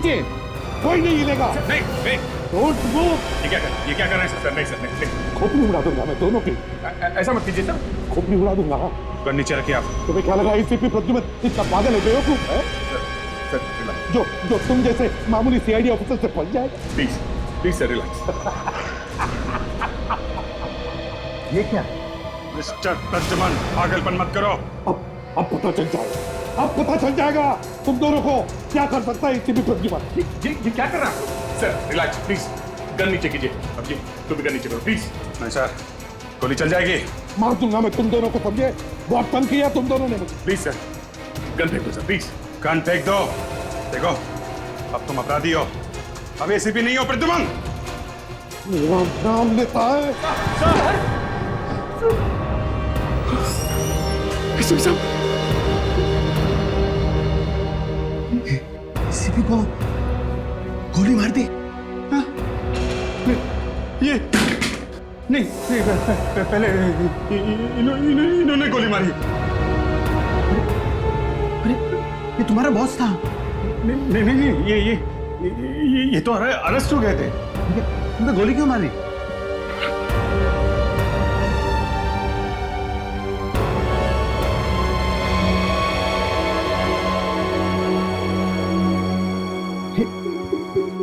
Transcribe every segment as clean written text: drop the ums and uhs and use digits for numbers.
नीचे, कोई नहीं हिलेगा। नहीं नहीं, डोंट मूव। ये क्या कर रहे हैं सर? नहीं सर, नहीं। खोपड़ी उड़ा दूंगा मैं दोनों की। ऐसा मत कीजिए सर। खोपड़ी उड़ा दूंगा। गन नीचे रखिए आप। तुम्हें क्या लगा एसीपी प्रद्युमन इतना पागल है, बेवकूफ है? सर जो तुम जैसे मामूली सीआईडी ऑफिसर से फंस जाएगा। Please sir relax. ये क्या? मिस्टर प्रद्युमन, पागलपन मत करो। अब पता चल जाएगा, अब पता चल जाएगा तुम दोनों को क्या कर सकता है एसीपी प्रद्युमन। ये क्या कर रहा है? सर रिलैक्स प्लीज, गन नीचे कीजिए। अब जी तुम भी गन नीचे करो प्लीज। नहीं सर, गोली चल जाएगी। मार दूंगा मैं तुम दोनों को, समझे? बहुत तंग किया तुम दोनों ने मुझे। प्लीज सर, गन फेंक दो सर, प्लीज गन फेंक दो। देखो अब तुम अपराधी हो, अब एसीपी नहीं हो प्रद्युमन। मेरा नाम लेता है सर। एसीपी को गोली मार दी। ये नहीं, पहले इन्होंने गोली मारी। अरे ये तुम्हारा बॉस था? नहीं, ये तो अरेस्ट हो गए थे। तुमने गोली क्यों मारी?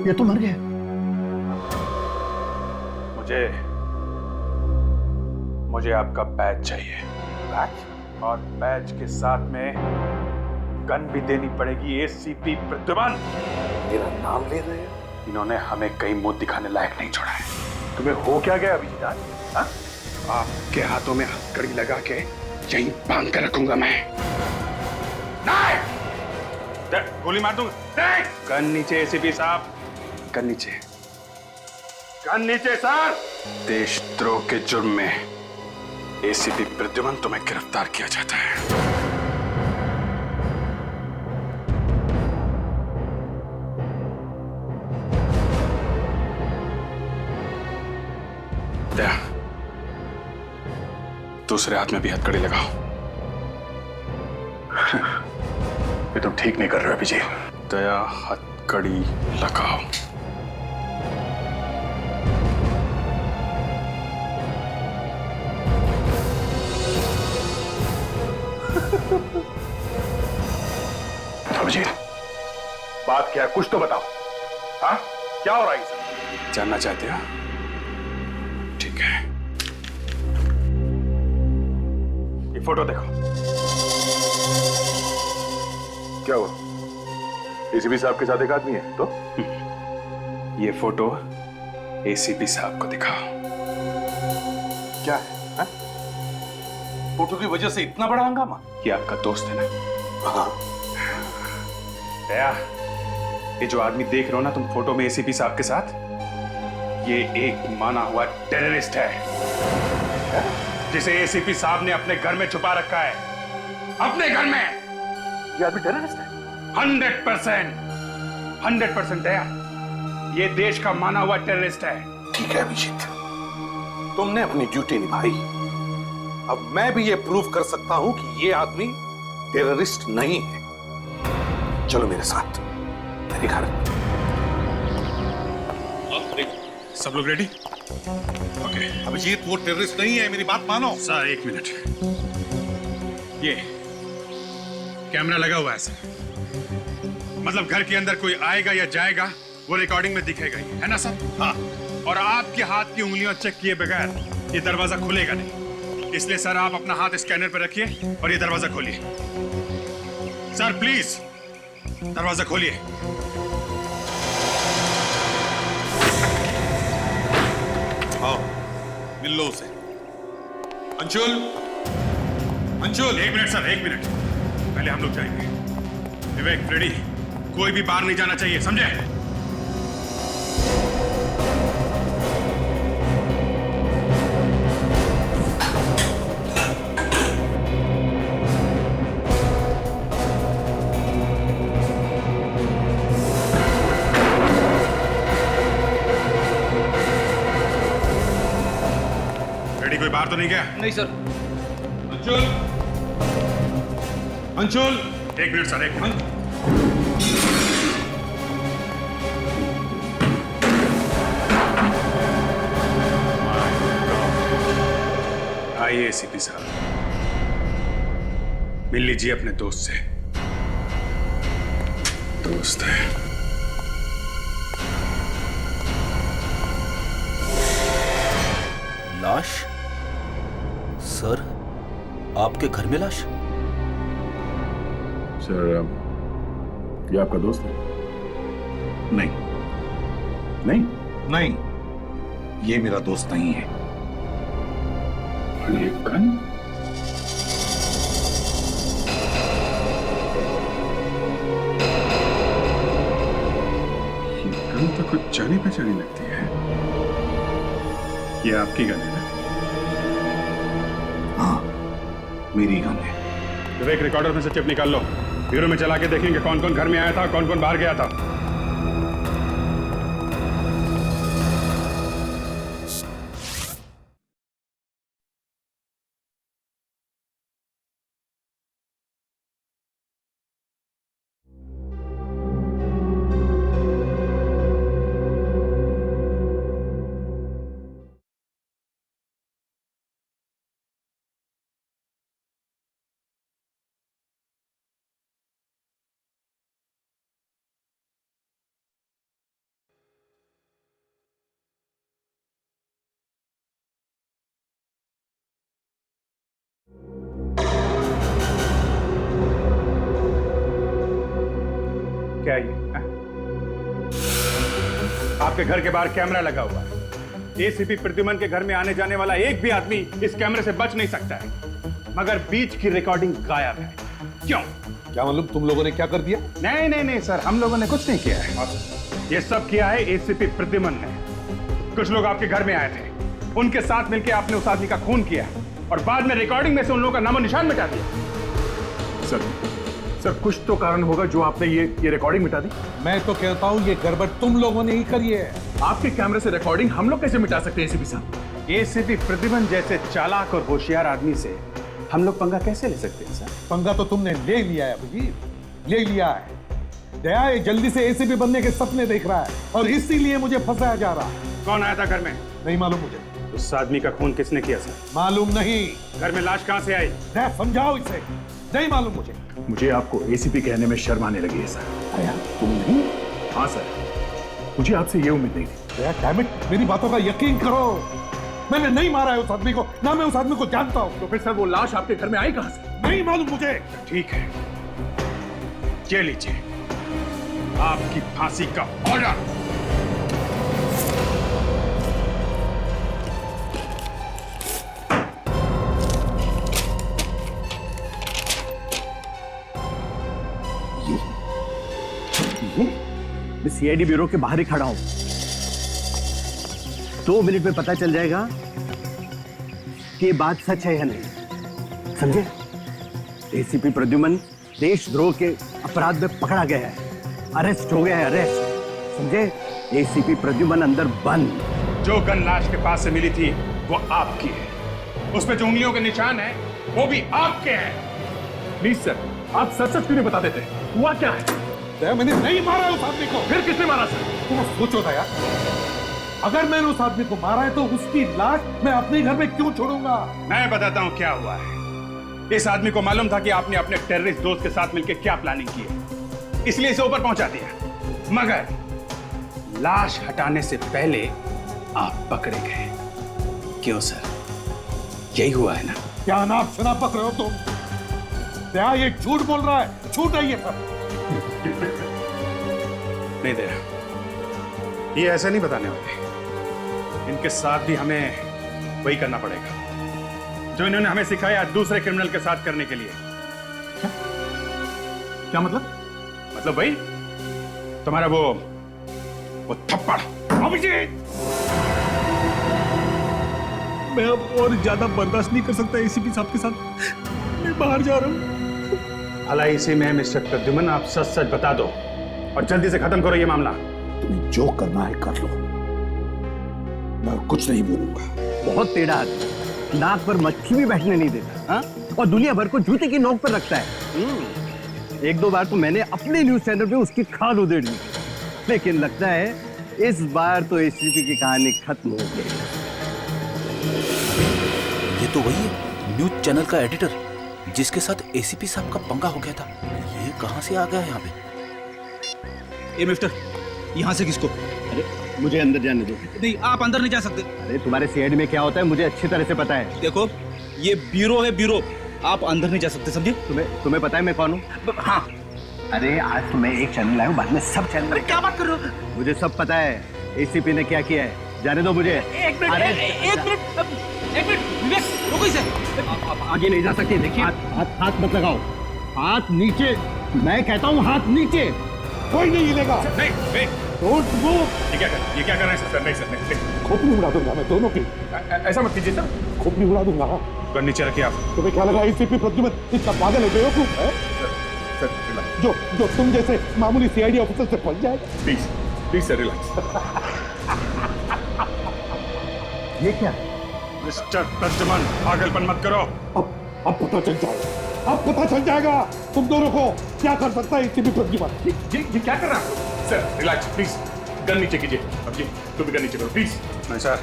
ये तो मर गया। मुझे आपका बैच चाहिए। बैच? और बैच के साथ में गन भी देनी पड़ेगी एसीपी प्रद्युमन। मेरा नाम ले रहे हो? इन्होंने हमें कहीं मुंह दिखाने लायक नहीं छोड़ा है। तुम्हें हो क्या गया अभिजीत? आपके हाथों में हथकड़ी लगा के यहीं बांध कर रखूंगा मैं। नहीं! गोली मार दूंगा। नहीं! गन नीचे एसीपी साहब, गन नीचे। गन नीचे सर। देशद्रोह के जुर्म में एसीपी प्रद्युमन तुम्हें गिरफ्तार किया जाता है। दूसरे हाथ में भी हथकड़ी लगाओ। ये तुम ठीक नहीं कर रहे हो अभिजीत। दया, हथकड़ी लगाओ। अभिजीत, बात क्या है? कुछ तो बताओ। हाँ, क्या हो रहा है? जानना चाहते हो? ठीक है, ये फोटो देखो। क्या हुआ? एसीपी साहब के साथ एक आदमी है तो? ये फोटो एसीपी साहब को दिखाओ। क्या है? हा? फोटो की वजह से इतना बड़ा हंगामा? ये आपका दोस्त है ना? हाँ। दया, ये जो आदमी देख रहे हो ना तुम फोटो में एसीपी साहब के साथ, ये एक माना हुआ टेररिस्ट है जिसे एसीपी साहब ने अपने घर में छुपा रखा है। अपने घर में। ये आदमी टेररिस्ट है? 100% दया, ये देश का माना हुआ टेररिस्ट है। ठीक है अभिजीत, तुमने अपनी ड्यूटी निभाई। अब मैं भी ये प्रूव कर सकता हूं कि ये आदमी टेररिस्ट नहीं है। चलो मेरे साथ मेरे घर। सब लोग रेडी? ओके। अभिजीत, वो टेररिस्ट नहीं है, मेरी बात मानो। सर एक मिनट, ये कैमरा लगा हुआ है सर, मतलब घर के अंदर कोई आएगा या जाएगा वो रिकॉर्डिंग में दिखेगा ही, है ना सर? हाँ। और आपके हाथ की उंगलियां चेक किए बगैर ये दरवाजा खुलेगा नहीं, इसलिए सर आप अपना हाथ स्कैनर पर रखिए और ये दरवाजा खोलिए। सर प्लीज दरवाजा खोलिए। आओ, मिल लो उसे। अंशुल, अंशुल। एक मिनट सर, एक मिनट, पहले हम लोग जाएंगे। विवेक, फ्रेडी, कोई भी बाहर नहीं जाना चाहिए, समझे? कोई बाहर तो नहीं गया? नहीं सर। अंशुल, अंशुल। एक मिनट सर, एक मिनट। आइए एसीपी साहब, मिल लीजिए अपने दोस्त से। दोस्त है। लाश? सर, आपके घर में लाश? सर, ये आपका दोस्त है? नहीं नहीं? नहीं, ये मेरा दोस्त नहीं है। और ये गन? ये गन तो कुछ जानी पहचानी लगती है। ये आपकी गन है ना? हाँ, मेरी गन है। विवेक, रिकॉर्डर में से चिप निकाल लो। ब्यूरो में चला के देखेंगे कौन कौन घर में आया था, कौन कौन बाहर गया था। क्या ये? आपके घर के बाहर कैमरा लगा हुआ है। एसीपी प्रद्युमन के घर में आने जाने वाला एक भी आदमी इस कैमरे से बच नहीं सकता है, मगर बीच की रिकॉर्डिंग गायब है। क्यों? क्या मालूम तुम लोगों ने क्या कर दिया? नहीं नहीं नहीं सर, हम लोगों ने कुछ नहीं किया है। ये सब किया है एसीपी प्रद्युमन ने। कुछ लोग आपके घर में आए थे, उनके साथ मिलकर आपने उस आदमी का खून किया और बाद में रिकॉर्डिंग में से उन लोगों का नामो निशान मिटा दिया। सर, कुछ तो कारण होगा जो आपने ये रिकॉर्डिंग मिटा दी। मैं तो कहता हूँ ये गड़बड़ तुम लोगों ने ही करी है। आपके कैमरे से रिकॉर्डिंग हम लोग कैसे मिटा सकते हैं एसीपी साहब? एसीपी प्रद्युमन जैसे चालाक और होशियार आदमी से हम लोग पंगा कैसे ले सकते हैं सर? पंगा तो तुमने ले लिया है अभिजीत, ले लिया है। दया ये जल्दी से एसीपी बनने के सपने देख रहा है और इसीलिए मुझे फंसाया जा रहा है। कौन आया था घर में? नहीं मालूम मुझे। उस आदमी का खून किसने किया सर? मालूम नहीं। घर में लाश कहां से आई? दया समझाओ इसे, नहीं मालूम मुझे। मुझे आपको एसीपी कहने में शर्म आने लगी है सर। दया तुम नहीं? हाँ सर, मुझे आपसे ये उम्मीद नहीं थी। दया डैम इट, मेरी बातों का यकीन करो। मैंने नहीं मारा है उस आदमी को, ना मैं उस आदमी को जानता हूँ। तो फिर सर वो लाश आपके घर में आई कहां से? नहीं मालूम मुझे। ठीक है, ये लीजिए आपकी फांसी का ऑर्डर। मैं सीआईडी ब्यूरो के बाहर ही खड़ा हूं। 2 मिनट में पता चल जाएगा कि ये बात सच है या नहीं, समझे? एसीपी प्रद्युमन देशद्रोह के अपराध में पकड़ा गया है, अरेस्ट हो गया है, अरेस्ट, समझे? एसीपी प्रद्युमन अंदर बंद। जो गन लाश के पास से मिली थी वो आपकी है, उसमें जो उंगलियों के निशान है वो भी आपके हैं। प्लीज सर, आप सच सच क्यों नहीं बताते थे? हुआ क्या है? दया मैंने नहीं मारा है उस आदमी को। फिर किसने मारा सर? तुम सोचो दया, अगर मैंने उस आदमी को मारा है तो उसकी लाश मैं अपने घर में क्यों छोड़ूंगा? मैं बताता हूं क्या हुआ है। इस आदमी को मालूम था कि आपने अपने टेररिस्ट दोस्त के साथ मिलकर क्या प्लानिंग की है, इसलिए इसे ऊपर पहुंचा दिया, मगर लाश हटाने से पहले आप पकड़े गए। क्यों सर, यही हुआ है ना? क्या नाप शनाप पक रहे हो तुम? दया ये झूठ बोल रहा है, झूठ है ये सब। नहीं दे रहा, ये ऐसे नहीं बताने वाले। इनके साथ भी हमें वही करना पड़ेगा जो इन्होंने हमें सिखाया दूसरे क्रिमिनल के साथ करने के लिए। क्या मतलब? मतलब वही तुम्हारा वो थप्पड़। अभिजीत, मैं अब और ज्यादा बर्दाश्त नहीं कर सकता एसीपी साहब के साथ। मैं बाहर जा रहा हूँ। भला इसी में मिस्टर प्रद्युमन आप सच सच बता दो और जल्दी से खत्म करो ये मामला। तुम्हें जो करना है कर लो, मैं कुछ नहीं बोलूंगा। बहुत टेढ़ा आदमी, नाक पर मक्खी भी बैठने नहीं देता, हाँ? और दुनिया भर को जूते की नोक पर रखता है। 1-2 बार तो मैंने अपने न्यूज चैनल पे उसकी खाल उधेड़ दी, लेकिन लगता है इस बार तो एसीपी की कहानी खत्म हो गई। ये तो वही है चैनल का एडिटर जिसके साथ एसीपी साहब का पंगा हो गया था, ये कहां से आ गया यहाँ पे? ए मिस्टर, यहाँ से किसको? अरे मुझे अंदर जाने दो। नहीं, आप अंदर नहीं जा सकते। अरे तुम्हारे सीआईडी में क्या होता है मुझे अच्छी तरह से पता है। देखो, ये ब्यूरो है, ब्यूरो। आप अंदर नहीं जा सकते, समझे? तुम्हें पता है मैं कौन हूँ? हाँ। अरे आज तो मैं एक चैनल लाया हूँ, बाद में सब चैनल। अरे क्या बात कर रहे हो? मुझे सब पता है एसीपी ने क्या किया है, जाने दो मुझे। एक मिनट, विवेक, रुको इसे। आप आगे नहीं जा सकते। देखिए हाथ मत लगाओ, हाथ नीचे, मैं कहता हूँ हाथ नीचे। कोई नहीं हिलेगा। नहीं, डोंट मूव। ये क्या कर रहे हैं सर? नहीं सर, नहीं। खोपड़ी उड़ा दूंगा मैं दोनों की। ऐसा मत कीजिए सर। खोपड़ी उड़ा दूंगा। गन नीचे रखिए आप। तुम्हें क्या लगा एसीपी प्रद्युमन इतना पागल है, बेवकूफ है? Sir relax. जो तुम जैसे मामूली सीआईडी ऑफिसर से पहुंच जाएगा। Please sir relax. ये क्या? मिस्टर प्रद्युमन, पागलपन मत करो। अब पता चल जाएगा। अब पता चल जाएगा तुम दोनों को क्या कर सकता है एसीपी प्रद्युमन। ये क्या कर रहा है? Sir relax please. गन नीचे कीजिए। अब जी तुम भी गन नीचे करो प्लीज। नहीं सर,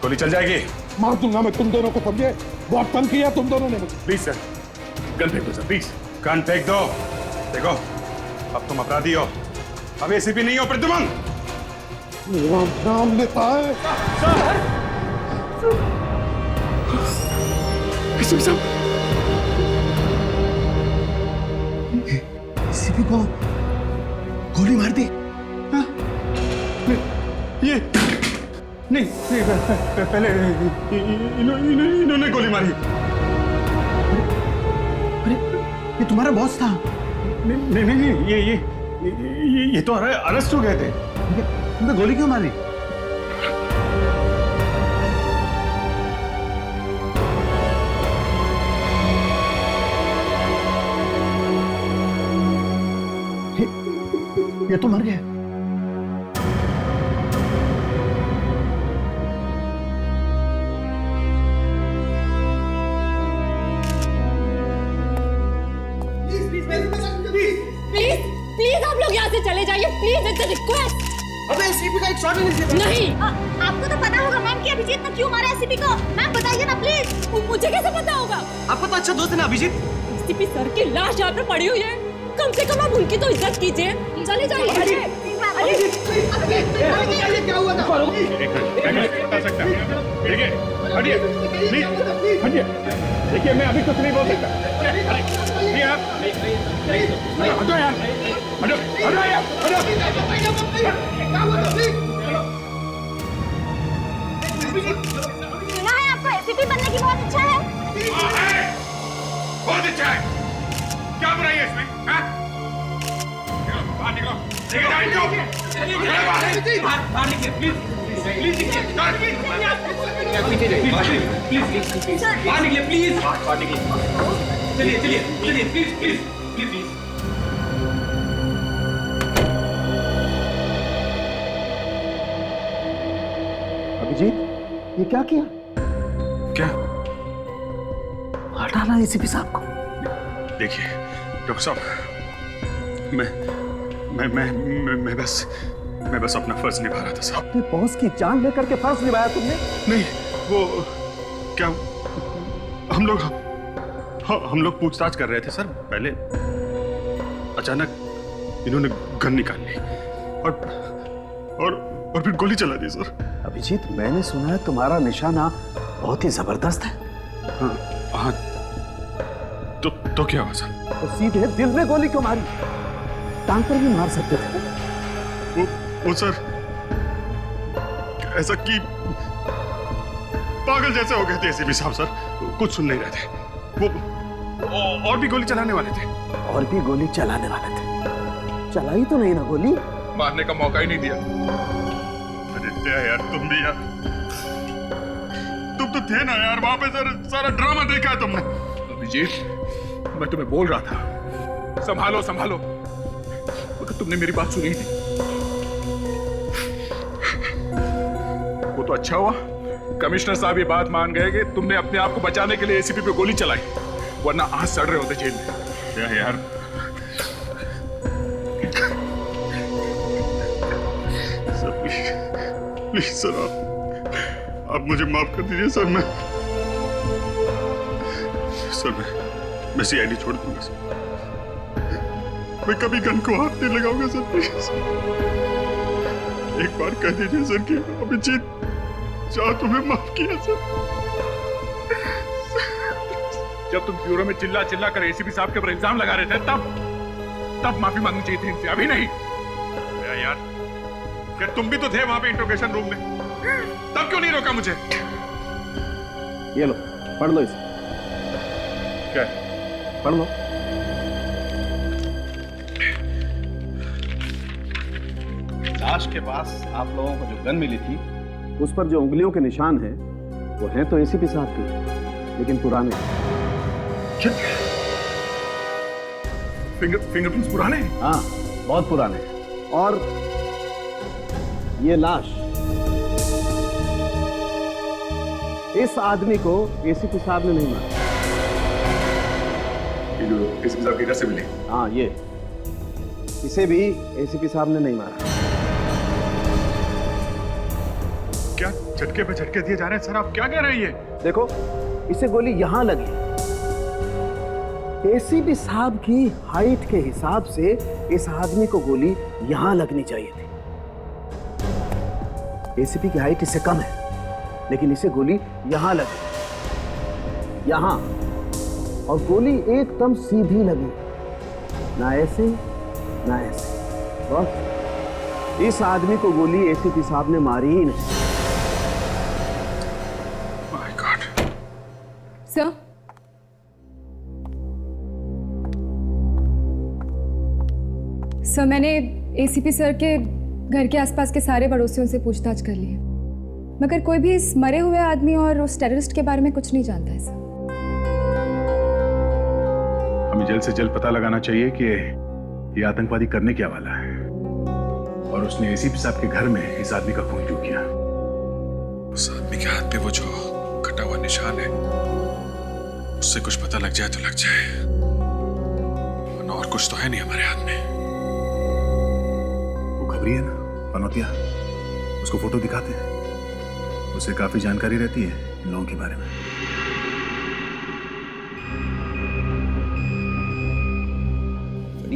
गोली चल जाएगी। मार दूंगा मैं तुम दोनों को, समझे? बहुत तंग किया तुम दोनों ने मुझे। प्लीज सर, गन फेंक दो सर, प्लीज। गन फेंक दो। देखो, अब तुम अपराधी हो, अब एसीपी नहीं हो प्रद्युमन। मेरा नाम लेता है। एसीपी साहब, एसीपी को गोली मार दी? हाँ? ये नहीं, पहले इन्होंने गोली मारी। अरे ये तुम्हारा बॉस था? नहीं, ये तो अरेस्ट हो गए थे। तुमने गोली क्यों मारी? ये तो मर गया। प्लीज आप लोग यहाँ से चले जाइए, प्लीज, इट्स अ रिक्वेस्ट। अबे एसीपी का एक शॉट भी नहीं। नहीं, आपको तो पता होगा मैम कि अभिजीत ने क्यों मारा एसीपी को। मैम बताइए ना प्लीज। मुझे कैसे पता होगा? आपका तो अच्छा दोस्त है ना अभिजीत। एसीपी सर की लाश यहाँ पे पड़ी हुई है, कम से कम आप उनकी तो इज्जत कीजिए। चले जाइए। क्या हुआ था? देखिए, हटिए, प्लीज, हटिए। देखिए, मैं अभी कुछ नहीं बोल सकता। ये आप हटो यार, हटो यार, सुना है आपको एसीपी बनने की बहुत इच्छा है। बहुत अच्छा है। क्या बुराई है इसमें? हाँ? निकलो, बाहर निकलो। लेके जाओ इनको। बाहर निकलिए, प्लीज, बाहर निकलिए, प्लीज। चलिए, प्लीज। अभिजीत, ये क्या किया? क्या? हटाना एसीपी साहब को। देखिए डॉक्टर साहब, मैं बस अपना फर्ज निभा रहा था साहब। अपने बॉस की जान लेकर के फर्ज निभाया तुमने? नहीं, वो क्या, हम लोग पूछताछ कर रहे थे सर। पहले अचानक इन्होंने गन निकाल ली और फिर गोली चला दी सर। अभिजीत, मैंने सुना है तुम्हारा निशाना बहुत ही जबरदस्त है। हाँ, तो क्या हुआ सर? तो सीधे दिल में गोली क्यों मारी? टांग पर भी मार सकते थे। वो सर ऐसा कि पागल जैसे हो गए थे एसीपी साहब सर, कुछ सुन नहीं रहे थे। वो और भी गोली चलाने वाले थे। और भी गोली चलाने वाले थे? चलाई तो नहीं ना गोली? मारने का मौका ही नहीं दिया। अरे यार, तुम भी यार, तुम तो थे ना यार वहां पे सर। सारा ड्रामा देखा है तुमने। अभिजीत, मैं तुम्हें बोल रहा था संभालो, मगर तुमने मेरी बात सुनी थी। वो तो अच्छा हुआ कमिश्नर साहब ये बात मान गए कि तुमने अपने आप को बचाने के लिए एसीपी पे गोली चलाई, वरना आज सड़ रहे होते जेल में। क्या यार, प्लीज सर, आप मुझे माफ कर दीजिए सर। सर मैं सीआईडी छोड़ दूंगा सर। मैं कभी गन को हाथ नहीं लगाऊंगा सर, प्लीज। एक बार कह दीजिए सर कि अभिजीत चाह तुम्हें माफ किया सर। जब तुम ब्यूरो में चिल्ला चिल्ला कर एसीपी साहब के ऊपर इल्जाम लगा रहे थे तब माफी मांगनी चाहिए थी इनसे, अभी नहीं। यार क्या तुम भी तो थे वहां पे इंट्रोगेशन रूम में, तब क्यों नहीं रोका मुझे? ये लो, पढ़ लो इसे। क्या पढ़ लो। लाश के पास आप लोगों को जो गन मिली थी उस पर जो उंगलियों के निशान हैं वो हैं तो एसीपी साहब के, लेकिन पुराने। फिंगरप्रिंट्स पुराने? हाँ, बहुत पुराने। और ये लाश इस आदमी को एसीपी साहब ने नहीं मारा। एसीपी साहब की घर से मिली? हाँ, ये इसे भी एसीपी साहब ने नहीं मारा। क्या झटके पे झटके दिए जा रहे हैं सर? आप क्या कह रहे हैं? ये देखो, इसे गोली यहां लगी। एसीपी साहब की हाइट के हिसाब से इस आदमी को गोली यहां लगनी चाहिए थी। एसीपी की हाइट इससे कम है, लेकिन इसे गोली यहां लगी, यहां, और गोली एकदम सीधी लगी, ना ऐसे ना ऐसे। बस इस आदमी को गोली एसीपी साहब ने मारी ही नहीं। My God. सर, मैंने एसीपी सर के घर के आसपास के सारे पड़ोसियों से पूछताछ कर ली है, मगर कोई भी इस मरे हुए आदमी और उस टेररिस्ट के बारे में कुछ नहीं जानता है सर। हमें जल्द से जल्द पता लगाना चाहिए कि ये आतंकवादी करने क्या वाला है, और उसने एसीपी साहब के घर में इस आदमी का खून क्यों किया। उस आदमी के हाथ पे वो जो कटा हुआ निशान है, उससे कुछ पता लग जाए तो लग जाए, वरना और कुछ तो है नहीं हमारे हाथ में। खबरी है ना पनौतिया, उसको फोटो दिखाते हैं, उसे काफी जानकारी रहती है इन लोगों के बारे में।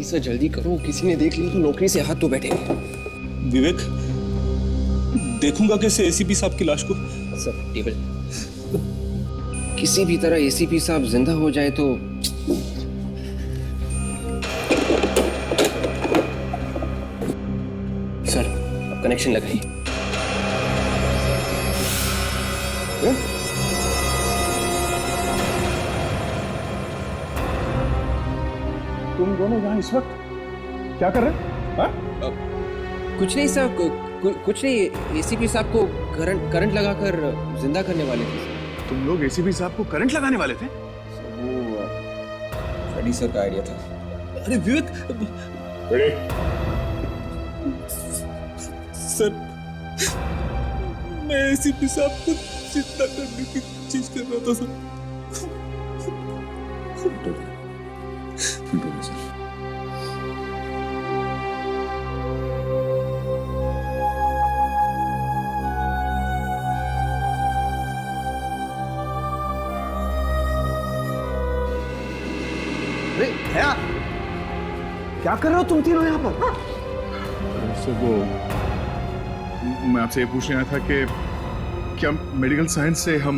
सर जल्दी करो, किसी ने देख लिया तो नौकरी से हाथ तो बैठेंगे। विवेक, देखूंगा कैसे एसीपी साहब की लाश को? सर टेबल, किसी भी तरह एसीपी साहब जिंदा हो जाए तो सर अब कनेक्शन लगाइए। तुम दोनों यहाँ इस वक्त क्या कर रहे हैं? कुछ नहीं सर, कुछ नहीं, एसीपी साहब को करंट लगाकर जिंदा करने वाले थे। तुम लोग एसीपी साहब को करंट लगाने वाले थे? वो फ्रेडी सर का आइडिया था। अरे विवेक, सर मैं एसीपी साहब को जिंदा करने की चीज कर रहा था सर। अरे भैया, क्या कर रहे हो तुम तीनों यहाँ पर? सर वो मैं आपसे ये पूछने आया था कि क्या मेडिकल साइंस से हम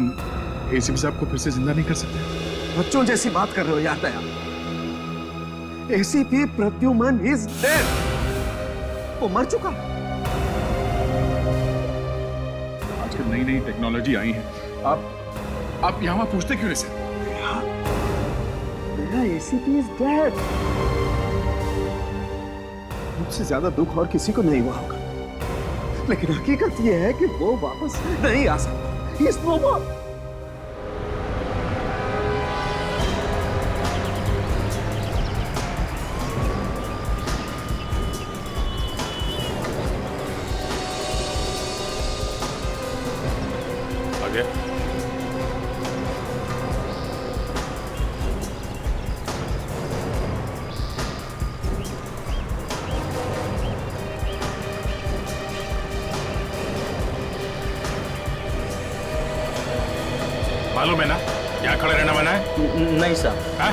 एसीपी साहब को फिर से जिंदा नहीं कर सकते? बच्चों जैसी बात कर रहे हो यार दया। एसीपी प्रद्युमन इज डेड, वो मर चुका। आजकल नई नई टेक्नोलॉजी आई है, आप यहाँ पूछते क्यों नहीं सर? ACP is dead. मुझसे ज्यादा दुख और किसी को नहीं हुआ होगा, लेकिन हकीकत यह है कि वो वापस नहीं आ सकता। He is no more. आगे मालूम है ना, यहाँ खड़े रहना मना है? नहीं साहब। हाँ?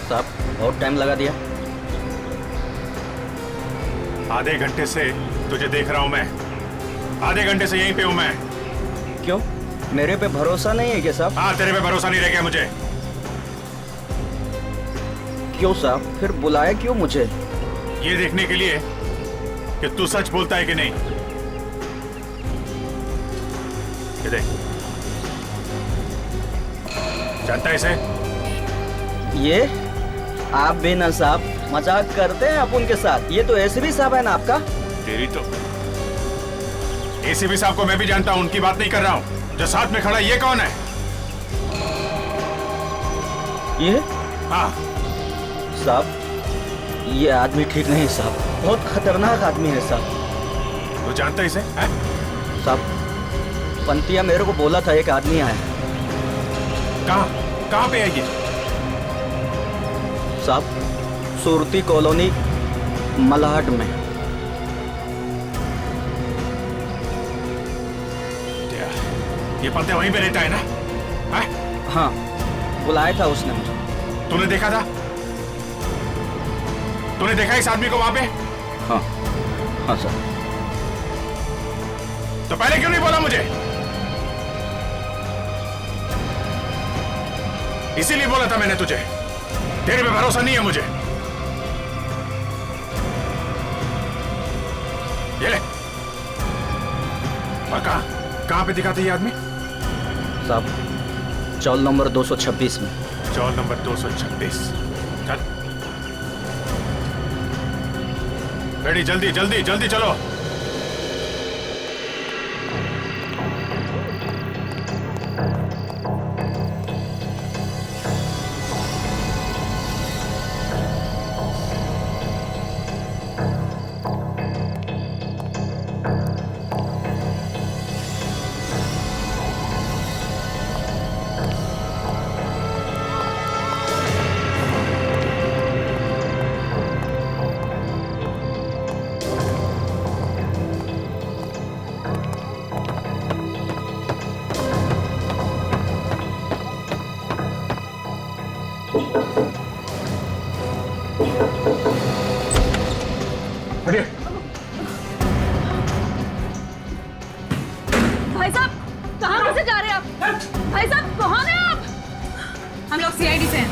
साहब बहुत टाइम लगा दिया। आधे घंटे से तुझे देख रहा हूं मैं। आधे घंटे से यहीं पे हूं मैं। क्यों, मेरे पे भरोसा नहीं है क्या साहब? हाँ, तेरे पे भरोसा नहीं रह गया मुझे। क्यों साहब, फिर बुलाया क्यों मुझे? ये देखने के लिए कि तू सच बोलता है कि नहीं। ये देख, जानता है इसे? ये आप भी ना साहब मजाक करते हैं अपन के साथ। ये तो एसीपी साहब है ना आपका? तेरी तो एसीपी साहब को मैं भी जानता हूं, उनकी बात नहीं कर रहा हूं। जो साथ में खड़ा, ये कौन है? ये हाँ साहब, ये आदमी ठीक नहीं साहब, बहुत खतरनाक आदमी है साहब। तू जानता है इसे? है? साहब पंतिया मेरे को बोला था एक आदमी आया। कहाँ पे है ये? साहब सुरती कॉलोनी मलाड में। ये पंते वहीं पे रहता है ना? है? हाँ, बुलाया था उसने मुझे। तूने देखा था? तूने देखा इस आदमी को वहां पे? हाँ हाँ सर। तो पहले क्यों नहीं बोला मुझे? इसीलिए बोला था मैंने तुझे, तेरे पे भरोसा नहीं है मुझे। ये ले। और कहां पे दिखा था ये आदमी? साहब चौल नंबर 226 में। चौल नंबर 226। चल रेडी, जल्दी जल्दी जल्दी चलो। भाई साहब कहाँ से जा रहे हैं आप? भाई साहब कौन है आप? हम लोग सीआईडी से हैं।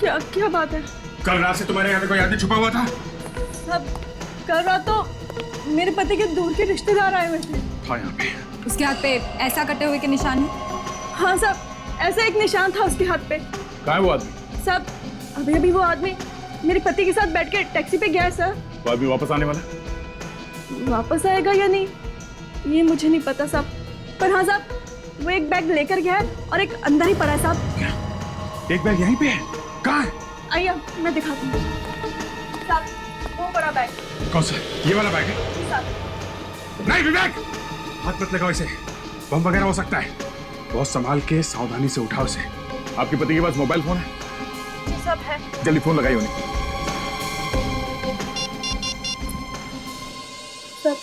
क्या क्या बात है? कल रात से तुम्हारे यहाँ पे कोई आदमी छुपा हुआ था? सब कल रात तो मेरे पति के दूर के रिश्तेदार आए हुए थे। था यहाँ पे। उसके हाथ पे ऐसा कटे हुए के निशान है। हाँ साहब, ऐसा एक निशान था उसके हाथ पे। कहाँ है वो आदमी? साहब अभी अभी वो आदमी मेरे पति के साथ बैठ के टैक्सी पे गया है सर। वो आदमी वापस आने वाला? वापस आएगा या नहीं ये मुझे नहीं पता साहब, पर हाँ साहब वो एक बैग लेकर गया है और एक अंदर ही पड़ा है साहब। एक बैग यहीं पे है? कहाँ है? आइए मैं दिखाती हूँ साहब, वो बड़ा बैग। कौन सा? ये वाला बैग है? जी साहब। नहीं विवेक, हाथ मत लगाओ इसे, बम वगैरह हो सकता है। बहुत संभाल के सावधानी से उठाओ इसे। आपके पति के पास मोबाइल फोन है? जी सब है। जल्दी फोन लगाइए उन्हें। सब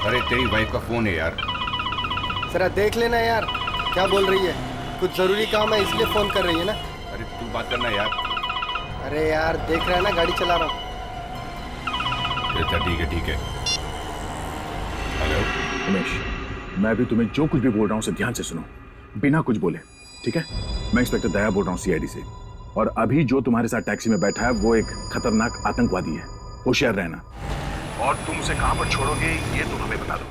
अरे तेरी वाइफ का फोन है यार। जरा देख लेना यार क्या बोल रही है, कुछ जरूरी काम है इसलिए फोन कर रही है ना। अरे तू बात करना यार। अरे यार देख रहा है ना गाड़ी चला रहा हूँ। अच्छा ठीक है ठीक है। हेलो उमेश, मैं भी तुम्हें जो कुछ भी बोल रहा हूँ उसे ध्यान से सुनो, बिना कुछ बोले, ठीक है? मैं इंस्पेक्टर दया बोल रहा हूँ सीआईडी से, और अभी जो तुम्हारे साथ टैक्सी में बैठा है वो एक खतरनाक आतंकवादी है। होशियार रहना, और तुम उसे कहां पर छोड़ोगे ये तुम हमें बता दो।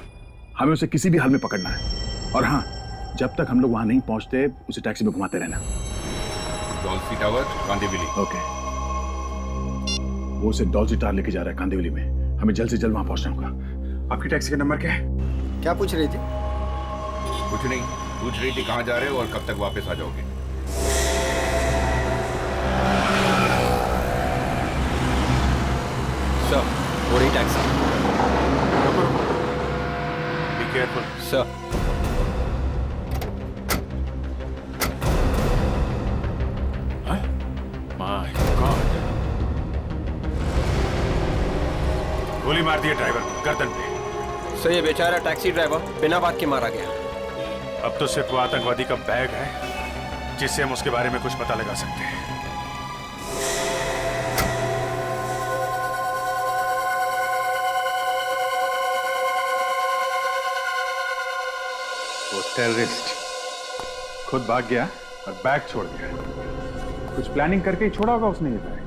हमें उसे किसी भी हाल में पकड़ना है, और हाँ, जब तक हम लोग वहां नहीं पहुंचते उसे टैक्सी में घुमाते रहना। डॉल्फी टावर कांदिवली। ओके, वो उसे डॉल्फी टावर लेके जा रहा है कांदिवली में। हमें जल्द से जल्द वहां पहुंचना होगा। आपकी टैक्सी का नंबर क्या है? क्या पूछ रही थी? कुछ नहीं, पूछ रही थी कहाँ जा रहे हो और कब तक वापस आ जाओगे। वही taxi. Be careful sir. My God, गोली मार दी है ड्राइवर को गर्दन पे। सर ये बेचारा टैक्सी ड्राइवर बिना बात के मारा गया। अब तो सिर्फ वो आतंकवादी का बैग है जिससे हम उसके बारे में कुछ पता लगा सकते हैं। वो टेररिस्ट खुद भाग गया और बैग छोड़ गया। कुछ प्लानिंग करके ही छोड़ा होगा उसने ये बैग,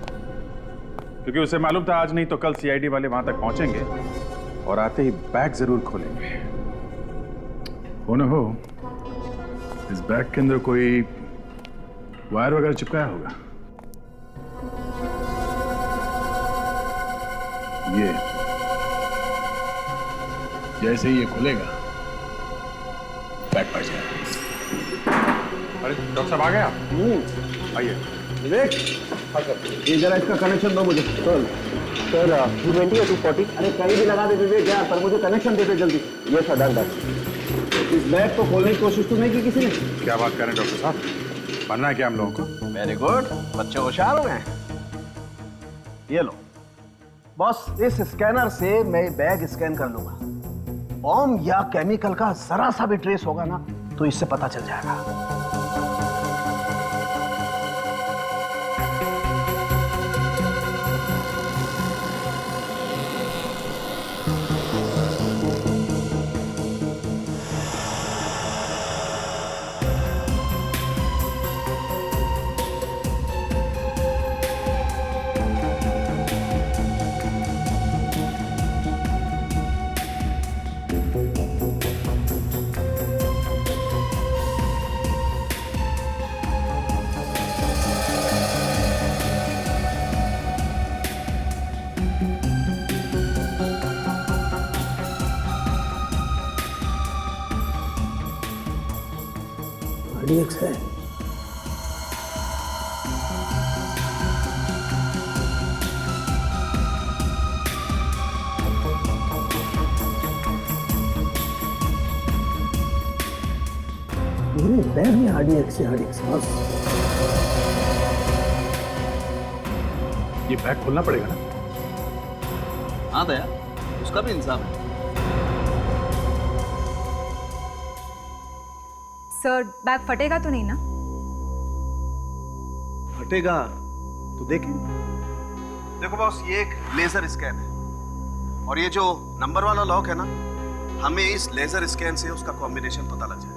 क्योंकि उसे मालूम था आज नहीं तो कल सीआईडी वाले वहां तक पहुंचेंगे और आते ही बैग जरूर खोलेंगे। हो न हो इस बैग के अंदर कोई वायर वगैरह चिपकाया होगा। ये जैसे ही ये खुलेगा बैग फट जाएगा। अरे डॉक्टर साहब आ गया, आइए। विवेक, ये जरा इसका कनेक्शन दो मुझे। सर 220 या 240? अरे कहीं भी लगा दे विवेक यार, पर मुझे कनेक्शन दे दे जल्दी। ये सर डन। इस बैग को खोलने की कोशिश तो नहीं की किसी ने? क्या बात कर रहे हैं डॉक्टर साहब, बनना है क्या हम लोगों को? वेरी गुड, बच्चे होशियार हो गए। ये लो बॉस, इस स्कैनर से मैं बैग स्कैन कर लूंगा। बॉम्ब या केमिकल का जरा सा भी ट्रेस होगा ना तो इससे पता चल जाएगा। RDX है। पूरे बैग में RDX है, RDX बस। ये बैग खोलना पड़ेगा ना? हाँ दया, उसका भी इंसाफ है। सर बैग फटेगा तो नहीं ना? फटेगा तो देखें। देखो बॉस, ये एक लेजर स्कैन है और ये जो नंबर वाला लॉक है ना, हमें इस लेजर स्कैन से उसका कॉम्बिनेशन पता लग जाएगा।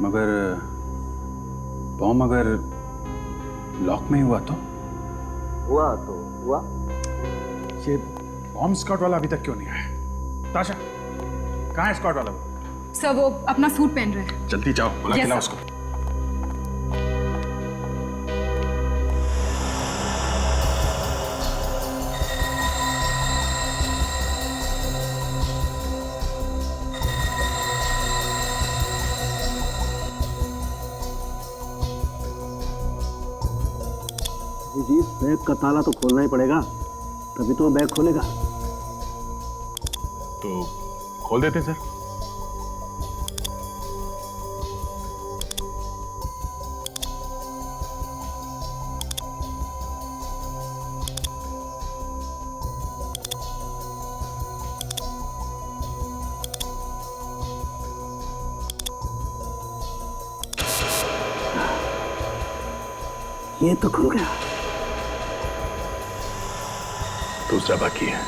मगर बॉम्ब अगर लॉक में हुआ तो? हुआ तो हुआ। ये बॉम्ब स्क्वाड वाला अभी तक क्यों नहीं आया? ताशा, कहाँ है स्क्वाड वाला? सर वो अपना सूट पहन रहे हैं। जल्दी जाओ, बुला के लाओ उसको। जी, बैग का ताला तो खोलना ही पड़ेगा, तभी तो बैग खोलेगा। तो खोल देते सर। ये तो खुल गया। दूसरा बाकी है।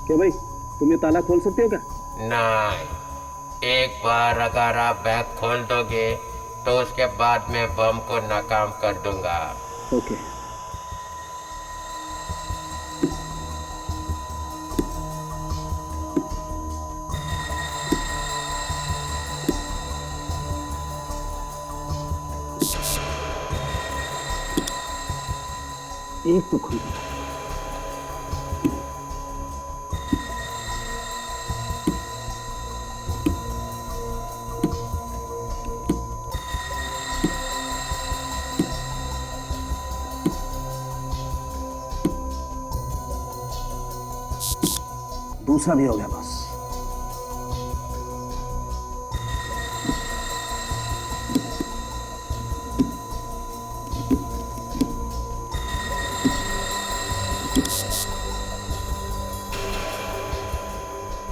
क्या भाई, तुम ये ताला खोल सकते हो क्या? नहीं, एक बार अगर आप बैग खोल दोगे तो उसके बाद मैं बम को नाकाम कर दूंगा। ओके। एक तो खुल गया। दूसरा भी हो गया बस।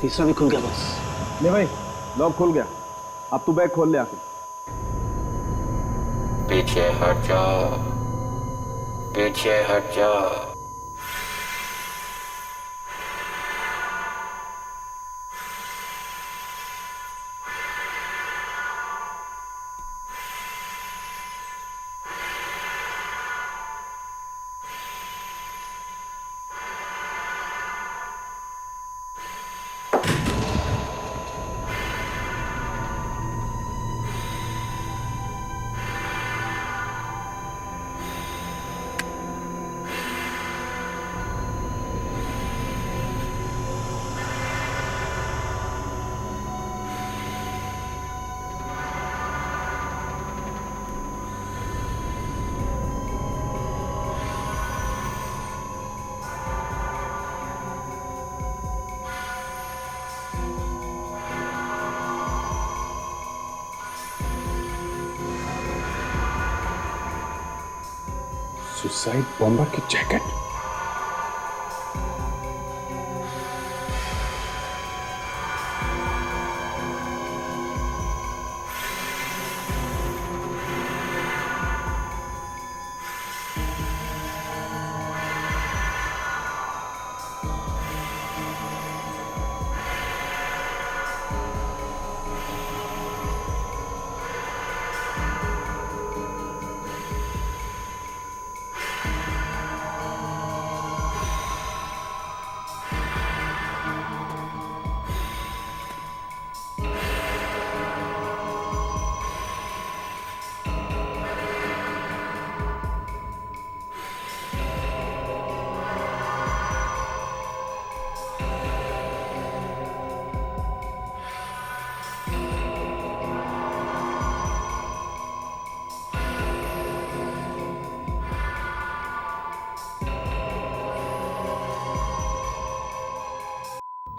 तीसरा भी खुल गया बस। ले भाई, लॉक खुल गया। अब तू बैग खोल ले आके। पीछे हट जाओ, पीछे हट जाओ। सुसाइड बॉम्बर की जैकेट।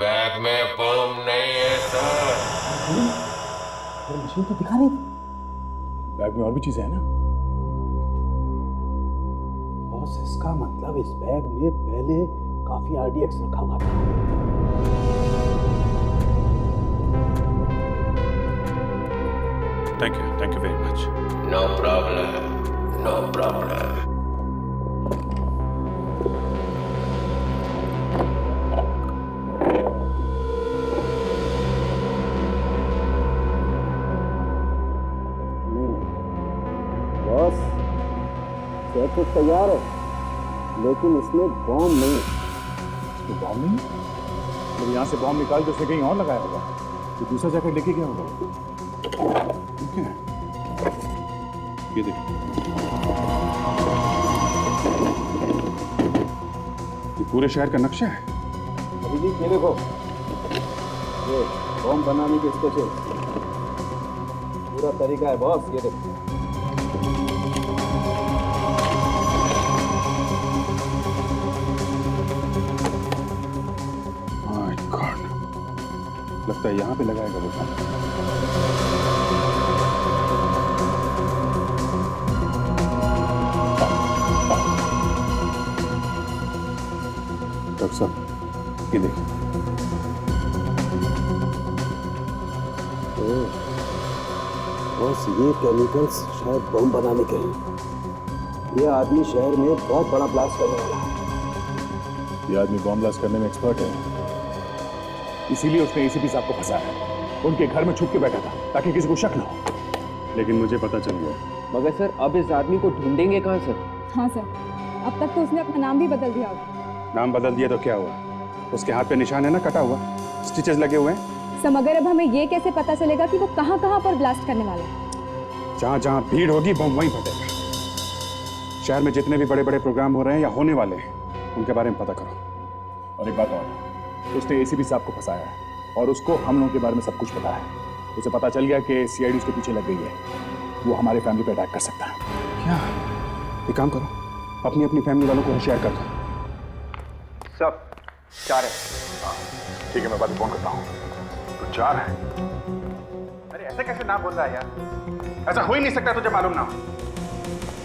बैग में बम नहीं है सर। मशीन तो दिखा नहीं। बैग में और भी चीजें हैं ना। बॉस, इसका मतलब इस बैग में पहले काफी आरडीएक्स रखा हुआ था। Thank you very much. No problem, no problem. Boss, jacket तैयार है, लेकिन इसमें बॉम्ब नहीं। इसमें बॉम्ब नहीं? जब यहाँ से बॉम्ब निकाल तो उसे कहीं और लगाया होगा। तो दूसरा जैकेट लेके गया होगा। ठीक है, ये देखो, ये पूरे शहर का नक्शा है। अभी जी ये देखो, ये बॉम्ब बनाने के स्केचेस, पूरा तरीका है बॉस। ये देखो, माय गॉड, लगता है यहाँ पे लगाएगा वो बॉम्ब। डॉक्टर साहब, ये देखिए। बस ये केमिकल्स शायद बम बनाने के हैं। ये आदमी शहर में बहुत बड़ा ब्लास्ट करने वाला है। ये आदमी बॉम्ब ब्लास्ट करने में एक्सपर्ट है, इसीलिए उसने एसीपी साहब को फंसाया है। उनके घर में छुप के बैठा था ताकि किसी को शक न हो। लेकिन मुझे पता चल गया। मगर सर, अब इस आदमी को ढूंढेंगे कहाँ सर? हाँ सर, अब तक तो उसने अपना नाम भी बदल दिया होगा। नाम बदल दिया तो क्या हुआ? उसके हाथ पे निशान है ना, कटा हुआ, स्टिचेस लगे हुए हैं। सर, मगर अब हमें ये कैसे पता चलेगा कि वो कहाँ पर ब्लास्ट करने वाला है? जहां जहां भीड़ होगी बम वहीं फटेगा। शहर में जितने भी बड़े बड़े प्रोग्राम हो रहे हैं या होने वाले हैं उनके बारे में पता करो। और एक बात और, उसने एसीपी साहब को फंसाया है और उसको हम लोगों के बारे में सब कुछ पता है। उसे पता चल गया कि सीआईडी उसके पीछे लग गई है, वो हमारी फैमिली पे अटैक कर सकता है। क्या? एक काम करो, अपनी अपनी फैमिली वालों को होशियार कर दो। सब 4 है। ठीक है, मैं बाद में फोन करता हूँ। तो 4 है? अरे ऐसे कैसे ना बोल रहा है यार? ऐसा हो ही नहीं सकता, तुझे मालूम ना हो?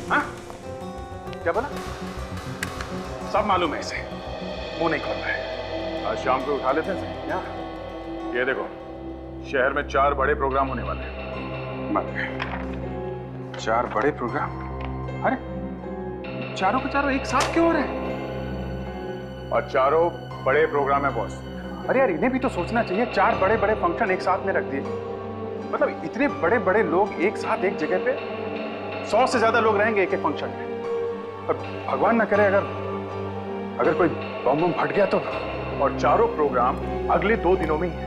हाँ? क्या बोला? सब मालूम है इसे, मुंह नहीं खोल रहा है। आज शाम को उठा लेते हैं क्या? ये देखो, शहर में 4 बड़े प्रोग्राम होने वाले हैं। मत 4 बड़े प्रोग्राम? अरे चारों के चारों एक साथ क्यों हो रहे हैं? और 4 बड़े प्रोग्राम है बॉस। अरे यार, इन्हें भी तो सोचना चाहिए। 4 बड़े बड़े फंक्शन एक साथ में रख दिए, मतलब इतने बड़े बड़े लोग एक साथ एक जगह पे, 100 से ज्यादा लोग रहेंगे एक एक फंक्शन में। और भगवान ना करे अगर कोई बम फट गया तो। और 4 प्रोग्राम अगले 2 दिनों में ही है।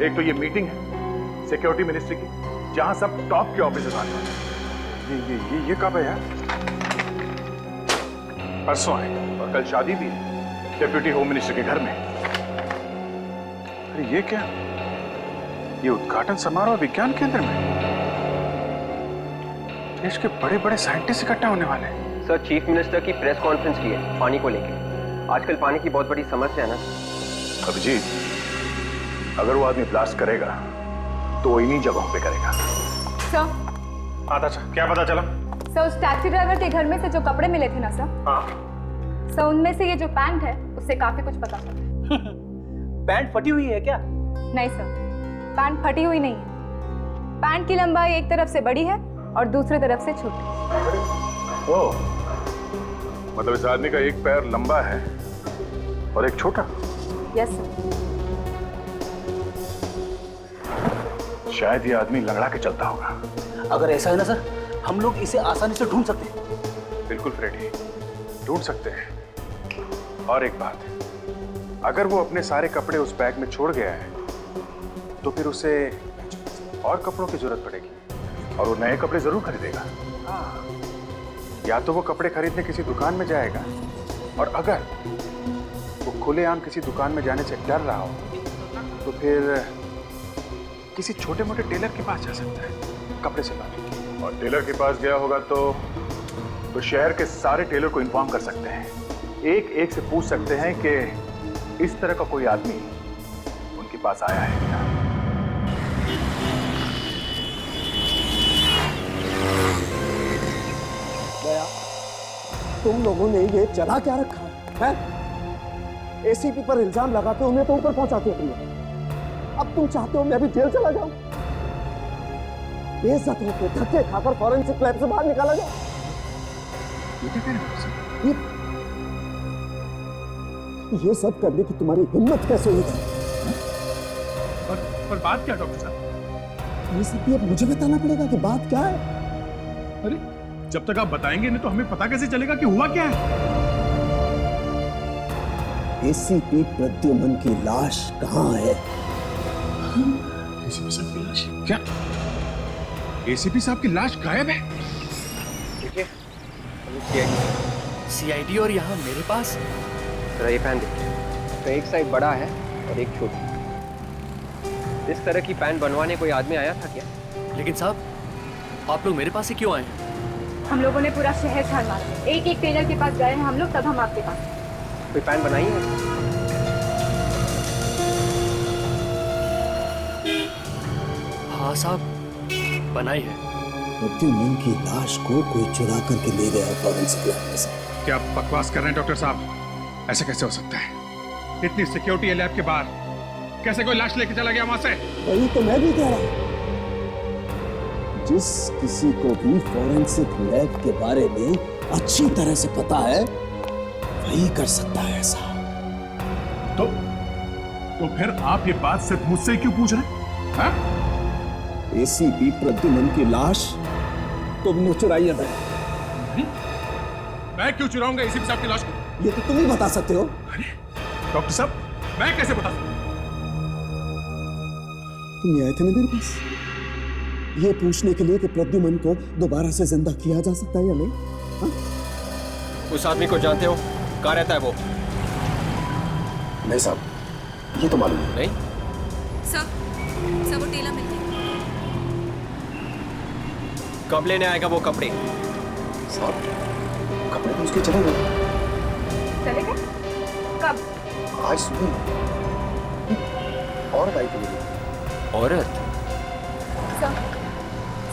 एक तो ये मीटिंग है सिक्योरिटी मिनिस्ट्री की, जहां सब टॉप के ऑफिसर्स आने वाले हैं। ये कब है यार? परसों है। और कल शादी भी है डिप्यूटी होम मिनिस्टर के घर में। अरे ये क्या? ये उद्घाटन समारोह विज्ञान केंद्र में। देश के बड़े बड़े साइंटिस्ट इकट्ठा होने वाले हैं। सर, चीफ मिनिस्टर की प्रेस कॉन्फ्रेंस की है पानी को लेकर। आजकल पानी की बहुत बड़ी समस्या है ना। अभिजीत, अगर वो आदमी ब्लास्ट करेगा तो वो इन्हीं जगहों पे करेगा। सर, आता क्या पता चला? सर, उस टैक्सी ड्राइवर के घर में से जो कपड़े मिले थे ना सर, हाँ। सर उनमें से ये जो पैंट है उससे काफी कुछ पता चला। पैंट फटी हुई है क्या? नहीं सर, पैंट फटी हुई नहीं है। पैंट की लंबाई एक तरफ से बड़ी है और दूसरी तरफ से छोटी। ओह, मतलब इस आदमी का एक पैर लंबा है और एक छोटा। Yes sir. शायद ये आदमी लंगड़ा के चलता होगा। अगर ऐसा है ना सर, हम लोग इसे आसानी से ढूंढ सकते हैं। बिल्कुल फ्रेडी, ढूंढ सकते हैं। और एक बात, अगर वो अपने सारे कपड़े उस बैग में छोड़ गया है तो फिर उसे और कपड़ों की जरूरत पड़ेगी और वो नए कपड़े जरूर खरीदेगा। या तो वो कपड़े खरीदने किसी दुकान में जाएगा, और अगर वो खुलेआम किसी दुकान में जाने से डर रहा हो तो फिर किसी छोटे मोटे टेलर के पास जा सकता है कपड़े सिलवाने के। और टेलर के पास गया होगा तो शहर के सारे टेलर को इन्फॉर्म कर सकते हैं। एक एक से पूछ सकते हैं कि इस तरह का कोई आदमी उनके पास आया है क्या। दया, तुम लोगों ने ये चला क्या रखा है? एसीपी पर इल्जाम लगाते हो, उन्हें तो ऊपर पहुंचाते हो तुम लोग। अब तुम चाहते हो मैं भी जेल चला जाऊं? बेइज्जत होकर धक्के खाकर फॉरेंसिक लैब से बाहर निकाला जाए? ये सब करने की तुम्हारी हिम्मत कैसे हुई? पर बात क्या डॉक्टर साहब? एसीपी, अब मुझे बताना पड़ेगा कि बात क्या है। अरे जब तक आप बताएंगे नहीं तो हमें पता कैसे चलेगा कि हुआ क्या है? एसीपी प्रद्युमन की लाश कहाँ है? एसीपी साहब की लाश? क्या एसीपी साहब की लाश गायब है? देखिए, सीआईडी और यहाँ मेरे पास। जरा ये पैन देखिए, तो एक साइड बड़ा है और एक छोटी। इस तरह की पैन बनवाने कोई आदमी आया था क्या? लेकिन साहब, आप लोग मेरे पास ही क्यों आए? हम लोगों ने पूरा शहर छान मारा, एक एक टेलर के पास गए हैं हम लोग, तब हम आपके पास। कोई पैन बनाई है? हाँ साहब, बनाई है। प्रद्युमन की लाश को कोई चुरा करके ले गया है फॉरेंसिक लैब में से। क्या आप बकवास कर रहे हैं डॉक्टर साहब? ऐसे कैसे हो सकता है? इतनी सिक्योरिटी लैब के बाहर कैसे कोई लाश लेके चला गया वहां से? वही तो मैं भी कह रहा हूं। जिस किसी को भी फॉरेंसिक लैब के बारे में अच्छी तरह से पता है वही कर सकता है ऐसा। तो फिर आप ये बात सिर्फ मुझसे क्यों पूछ रहे हैं? एसीपी प्रद्युमन की लाश तुमने चुराई है। मैं क्यों चुराऊंगा एसीपी साहब की लाश को? ये तो तुम ही बता सकते हो। अरे डॉक्टर साहब, मैं कैसे बता सकता? तुम आए थे ना मेरे पास ये पूछने के लिए कि प्रद्युमन को दोबारा से जिंदा किया जा सकता है या नहीं? उस आदमी को जानते हो? कहाँ रहता है वो? नहीं साहब, ये तो मालूम नहीं। सब वो टेलर मिल गया। कब लेने आएगा वो कपड़े? साहब, कपड़े तो उसके चले गए। चले गए? कब? आज सुबह औरत आई थी मेरी। औरत?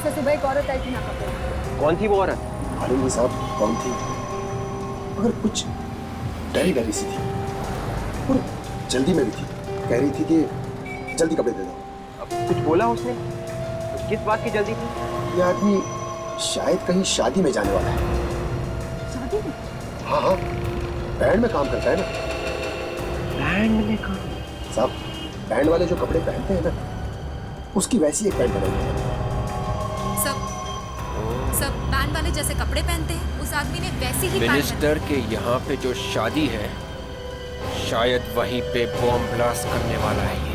सर सुबह एक औरत आई थी ना कपड़े। कौन थी वो औरत? मालूम नहीं साहब कौन थी, मगर कुछ डरी डरी सी थी और जल्दी में भी थी। कह रही थी कि जल्दी कपड़े दे दो। अब कुछ बोला उसने? किस बात की जल्दी थी? ये आदमी शायद कहीं शादी में जाने वाला है। शादी में? हाँ हाँ, बैंड में काम करता है ना। बैंड में काम? साहब, बैंड वाले जो कपड़े पहनते हैं ना, उसकी वैसी एक पैंट बनाई है। सब बैंड वाले जैसे कपड़े पहनते हैं, उस आदमी ने वैसी ही मिनिस्टर के यहाँ पे जो शादी है, शायद वहीं पे बॉम्ब ब्लास्ट करने वाला है ये।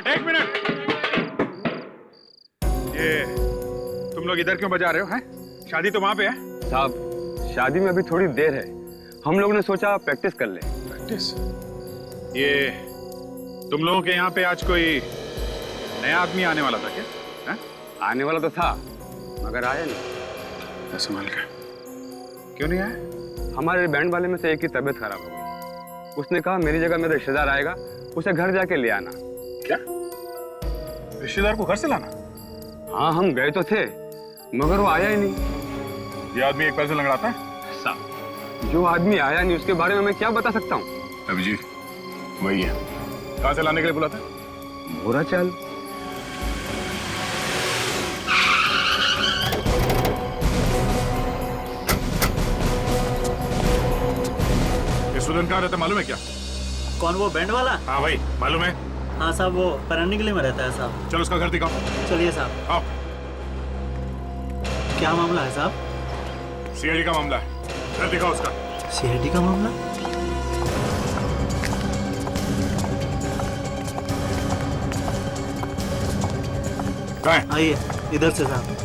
एक मिनट। ये तुम लोग इधर क्यों बजा रहे हो? हैं? शादी तो वहां पे है। साहब, शादी में अभी थोड़ी देर है, हम लोग ने सोचा प्रैक्टिस कर ले। प्रैक्टिस? ये तुम लोगों के यहाँ पे आज कोई नया आदमी आने वाला था क्या? है? आने वाला तो था, मगर आया नहीं। ऐसे मान का क्यों नहीं आया? हमारे बैंड वाले में से एक की तबीयत खराब हो गई। उसने कहा मेरी जगह मेरा रिश्तेदार आएगा, उसे घर जाके ले आना। क्या? रिश्तेदार को घर से लाना? हाँ, हम गए तो थे, मगर वो आया ही नहीं। ये आदमी एक पैर से लंगड़ाता है? साहब, जो आदमी आया नहीं उसके बारे में मैं क्या बता सकता हूँ? अभिजीत वही है। कहाँ से लाने के लिए बुला था? बुरा चाल। ये सुदन कहाँ रहता मालूम है क्या? कौन, वो बैंड वाला? हाँ भाई मालूम है। हाँ साहब, वो परन्नी गली में रहता है साहब। चलो उसका घर दिखाओ। चलिए साहब। आओ। क्या मामला है साहब? सीआईडी का मामला है, घर दिखाओ उसका। सीआईडी का मामला? आइए इधर से साहब।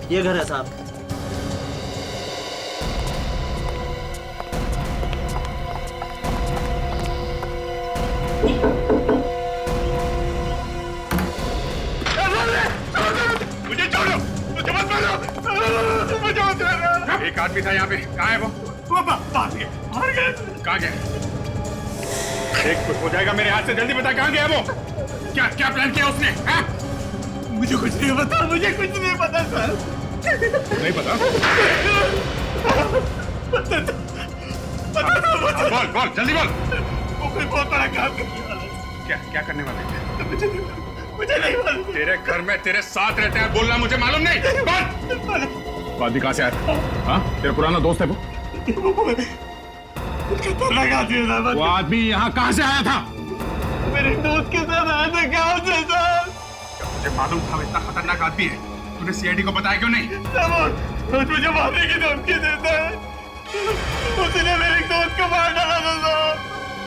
ये घर है साहब। मुझे छोड़ो, मुझे मत मारो, मुझे मत मारो। एक आदमी था यहाँ पे, कहाँ है वो? मार गया। कहाँ गया? देख कुछ हो जाएगा मेरे हाथ से, जल्दी बता कहाँ गया वो? क्या क्या प्लान किया उसने? हाँ? मुझे कुछ नहीं पता, मुझे कुछ नहीं पता सर। नहीं पता? बोल बोल जल्दी बोल। वो कोई बहुत बड़ा काम करने वाला है। क्या क्या करने वाले थे? मुझे नहीं मालूम। तेरे घर में तेरे साथ रहते हैं, बोलना मुझे मालूम नहीं। बोल। वादी कहाँ से आया था? हाँ, तेरा पुराना दोस्त है वो? खतरनाक आदमी है। वो आदमी यहाँ कहाँ से आया था? मेरे दोस्त के साथ आया था गाँव से सर। मुझे मालूम था इतना खतरनाक आदमी है, तूने सीआईडी को बताया क्यों नहीं? रोज मुझे मारने की धमकी देता है। उसने मेरे दोस्त को मार डाला था साहब।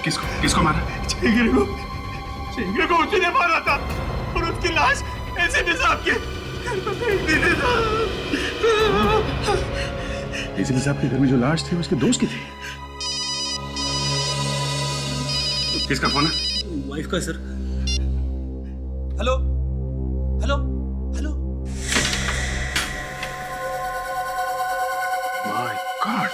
किसको किसको मारा? चेंगरे को उसने मारा था और उसकी लाश एसीपी साहब के घर पर फेंक दी थी साहब। एसीपी साहब के घर में जो लाश थी उसके दोस्त की थी? किसका फोन है? वाइफ का sir. Hello hello hello. My God.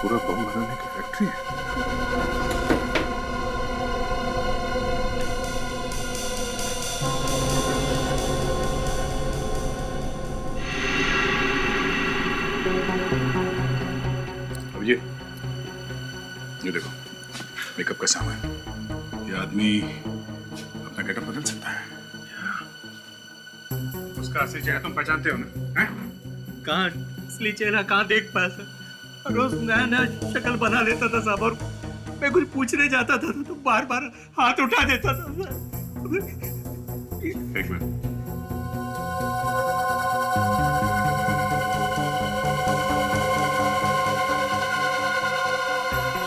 पूरा बम बनाने की फैक्ट्री है। अब ये देखो मेकअप का सामान। ये आदमी अपना गेटअप बदल सकता है। उसका असली चेहरा तुम पहचानते हो ना? हैं? कहाँ असली चेहरा कहाँ देख पाया सर? रोज नया नया शक्ल बना लेता था साहब, और मैं कुछ पूछने जाता था तो बार बार हाथ उठा देता था सर। एक मिनट।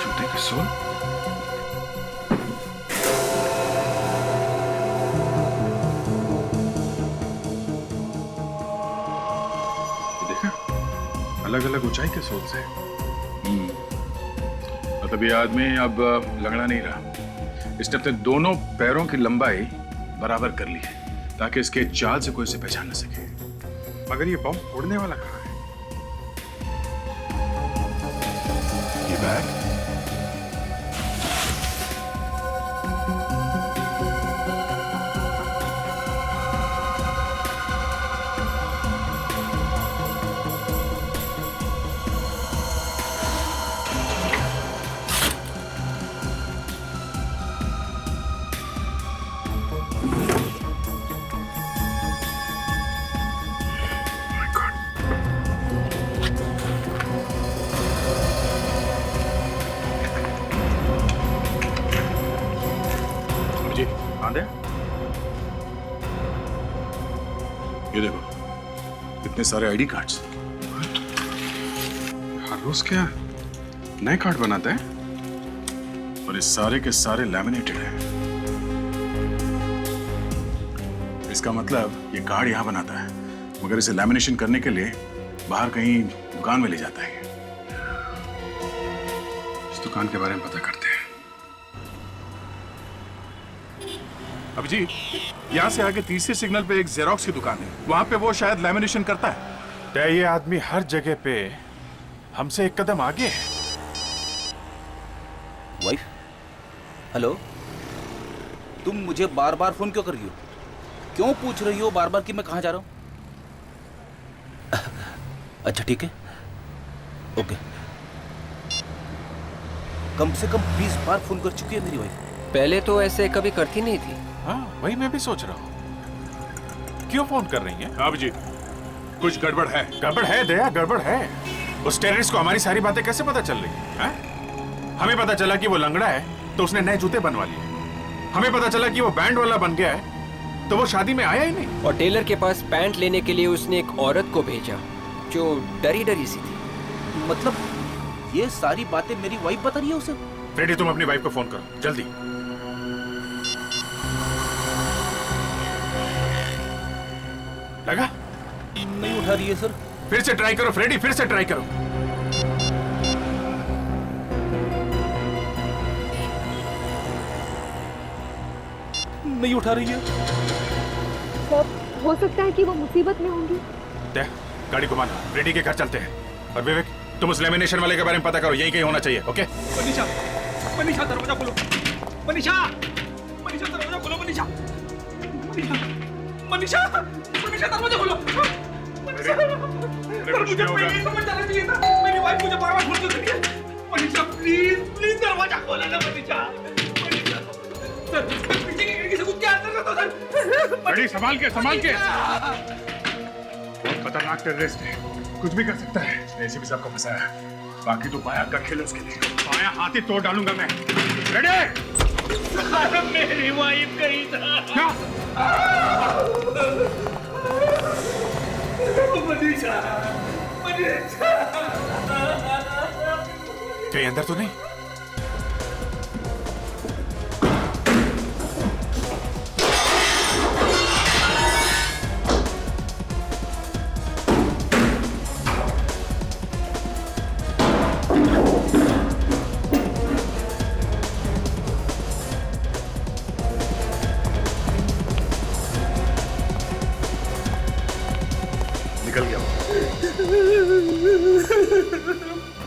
जूते की सोल? अलग अलग ऊंचाई के सोल्स है। मतलब ये आदमी अब लंगड़ा नहीं रहा। इसने अपने दोनों पैरों की लंबाई बराबर कर ली है ताकि इसके चाल से कोई इसे पहचान न सके। मगर ये बम फोड़ने वाला कहाँ है? ये बैग? ये देखो इतने सारे आईडी कार्ड्स। हर रोज क्या नए कार्ड बनाता है और ये सारे के सारे लैमिनेटेड हैं। इसका मतलब ये कार्ड यहां बनाता है मगर इसे लैमिनेशन करने के लिए बाहर कहीं दुकान में ले जाता है। इस दुकान के बारे में पता करते हैं। अभिजीत, यहाँ से आगे तीसरे सिग्नल पे एक जेरोक्स की दुकान है, वहां पे वो शायद लैमिनेशन करता है। ये आदमी हर जगह पे हमसे एक कदम आगे है। वाइफ, हेलो, तुम मुझे बार बार फोन क्यों कर रही हो? क्यों पूछ रही हो बार बार कि मैं कहाँ जा रहा हूँ? अच्छा ठीक है, ओके। कम से कम 20 बार फोन कर चुकी है मेरी वाइफ। पहले तो ऐसे कभी करती नहीं थी। हाँ, वही मैं भी सोच रहा हूँ, क्यों फोन कर रही है? अभिजीत, कुछ गड़बड़ है। गड़बड़ है दया, गड़बड़ है। उस टेररिस्ट को हमारी सारी बातें कैसे पता चल रही है? हमें पता चला कि वो लंगड़ा है तो उसने नए जूते बनवा लिए। हमें पता चला कि वो बैंड वाला बन गया है तो वो शादी में आया ही नहीं। और टेलर के पास पैंट लेने के लिए उसने एक औरत को भेजा जो डरी डरी सी थी। मतलब ये सारी बातें मेरी वाइफ बता रही है उसे? फ्रेडी, तुम अपनी वाइफ को फोन करो जल्दी। लगा? नहीं उठा रही है सर। फिर से ट्राई करो फ्रेडी, फिर से ट्राई करो। नहीं उठा रही है। सर, हो सकता है कि वो मुसीबत में होंगी। देख, गाड़ी घुमाना, फ्रेडी के घर चलते हैं। और विवेक, तुम उस लेमिनेशन वाले के बारे में पता करो, यही कहीं होना चाहिए। ओके? मनीषा, मनीषा दरवाजा खोलो। मनीषा, मनीषा दरवाजा खोलो। मनीषा, मनीषा, मनीषा, मनीषा दरवाजा खोलो। मनीषा, सर मुझे पहले ही समझ आना चाहिए था। मेरी वाइफ मुझे बार-बार फोन क्यों कर रही है? मनीषा प्लीज, प्लीज दरवाजा खोलो ना मनीषा। मनीषा, सर पीछे की खिड़की से कूद के अंदर कर दो सर। फ्रेडी, संभाल के, संभाल के। बहुत खतरनाक टेररिस्ट है, कुछ भी कर सकता है। ऐसे भी सबको फंसाया है। बाकी तो बाया का खेल उसके लिए। बाया हाथ ही तोड़ डालूंगा मैं। रेडी? मेरी वाइफ गई था। मनीषा, मनीषा। कहीं अंदर तो नहीं?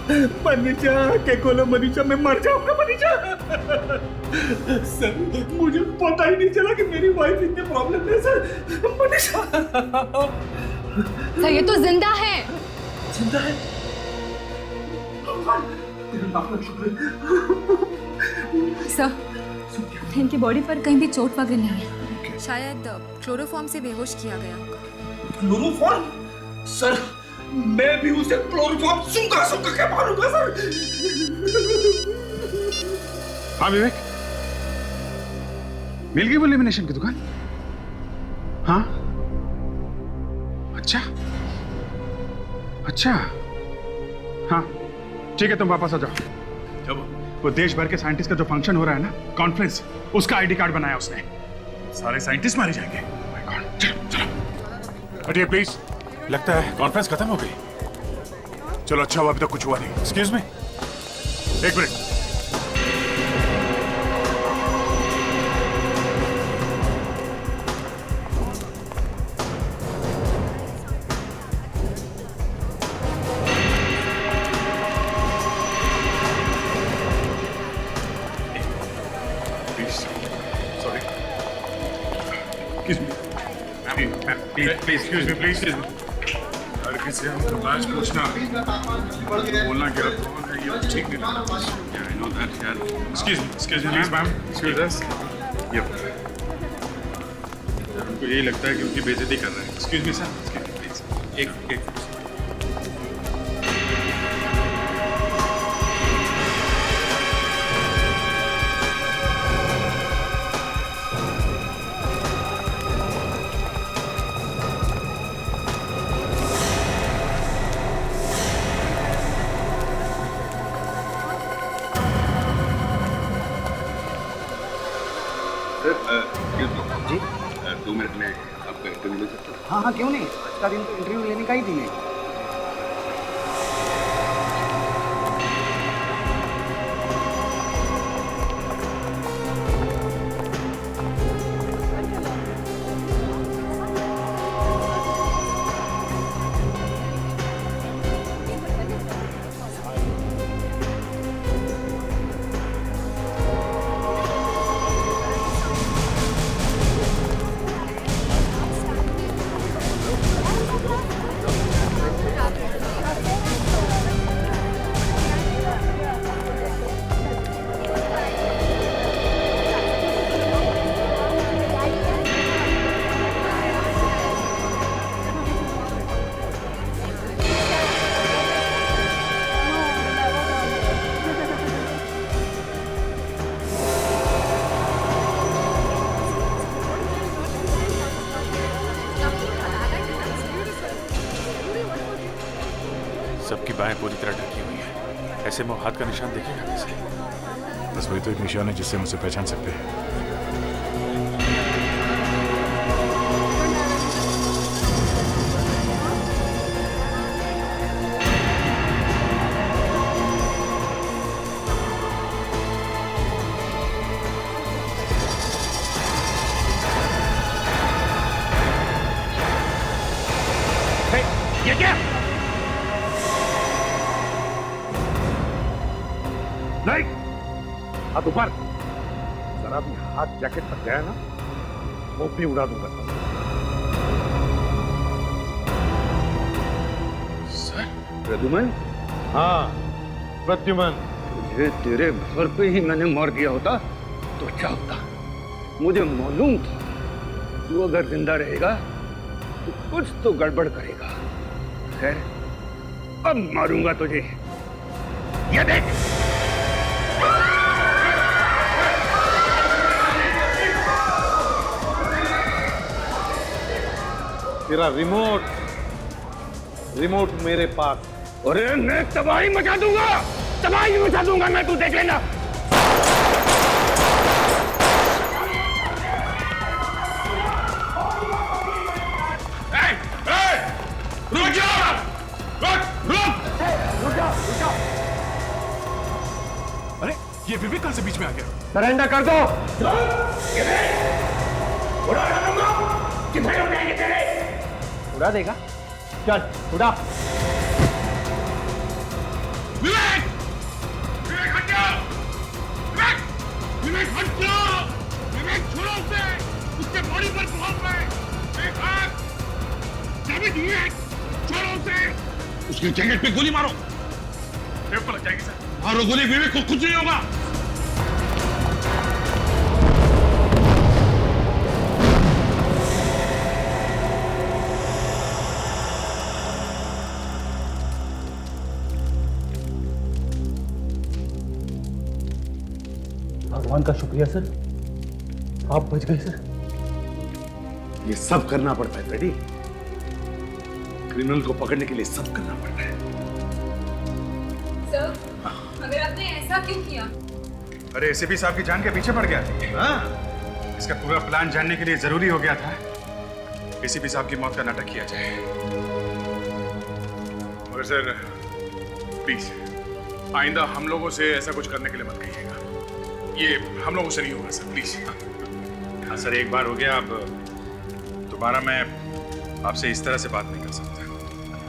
मनीषा के कोलो मनीषा, मैं मर जाऊंगा मनीषा। सर मुझे पता ही नहीं चला कि मेरी वाइफ इतने प्रॉब्लम है सर। मनीषा सर ये तो जिंदा है। जिंदा है? सर इनकी बॉडी पर कहीं भी चोट वगैरह नहीं है। शायद क्लोरोफॉर्म से बेहोश किया गया होगा। क्लोरोफॉर्म? सर मैं भी उसे क्लोरोफॉर्म सूंघा सूंघा के मारूंगा सर। हाँ विवेक, मिल गई वो लेमिनेशन की दुकान? हाँ अच्छा अच्छा, हाँ ठीक है, तुम वापस आ जाओ। जब वो देश भर के साइंटिस्ट का जो फंक्शन हो रहा है ना, कॉन्फ्रेंस, उसका आईडी कार्ड बनाया उसने। सारे साइंटिस्ट मारे जाएंगे। माय गॉड, चलो चलो हटिए प्लीज। लगता है कॉन्फ्रेंस खत्म हो गई। चलो अच्छा हुआ, अभी तक कुछ हुआ नहीं। एक्सक्यूज मी, एक मिनट। Excuse me, please. हर किसी हम तो मैच पूछना, बोलना क्या कौन है ये ठीक नहीं। Yeah, I know that. यार, excuse me, please, ma'am. Excuse us. Yep. उनको यही लगता है कि उनकी बेइज्जती कर रहे हैं। Excuse me, sir. Excuse me, please. एक जी 2 मिनट में आपका इंटरव्यू ले सकता हूँ? हाँ हाँ क्यों नहीं, आज का दिन तो इंटरव्यू लेने का ही दिन है। सबकी बाहें पूरी तरह ढकी हुई है, ऐसे में हाथ का निशान देखेगा कैसे? बस वही तो एक निशान है जिससे हम उसे पहचान सकते हैं। ये क्या? नहीं, हाथ ऊपर। जरा भी हाथ जैकेट तक गया ना, वो भी उड़ा दूंगा। सर प्रद्युमन? हाँ प्रद्युमन, तुझे तेरे घर पे ही मैंने मार दिया होता तो अच्छा होता। मुझे मालूम था तू अगर जिंदा रहेगा तो कुछ तो गड़बड़ करेगा। खैर अब मारूंगा तुझे, ये देख। तेरा रिमोट मेरे पास। अरे मैं तबाही मचा दूंगा मैं, तू देख लेना। रुक जाओ! रुक! अरे ये विवेक कल से बीच में आ गया। सरेंडर कर दो। उड़ा देगा? चल उड़ा। विवेक! उसके जैकेट पे गोली मारो। विवेक को लग जाएगी सर। मारो गोली, विवेक को कुछ नहीं होगा। भगवान का शुक्रिया सर, आप बच गए सर। ये सब करना पड़ता है फ्रेडी, क्रिमिनल को पकड़ने के लिए सब करना पड़ता है। सर, मगर आपने ऐसा क्यों किया? अरे एसीपी साहब की जान के पीछे पड़ गया था। हाँ? इसका पूरा प्लान जानने के लिए जरूरी हो गया था एसीपी साहब की मौत का नाटक किया जाए। मगर सर प्लीज आइंदा हम लोगों से ऐसा कुछ करने के लिए मत कहिएगा, ये हम लोगों से नहीं होगा सर, प्लीज। हाँ सर, एक बार हो गया, अब दोबारा मैं आपसे इस तरह से बात नहीं कर सकता।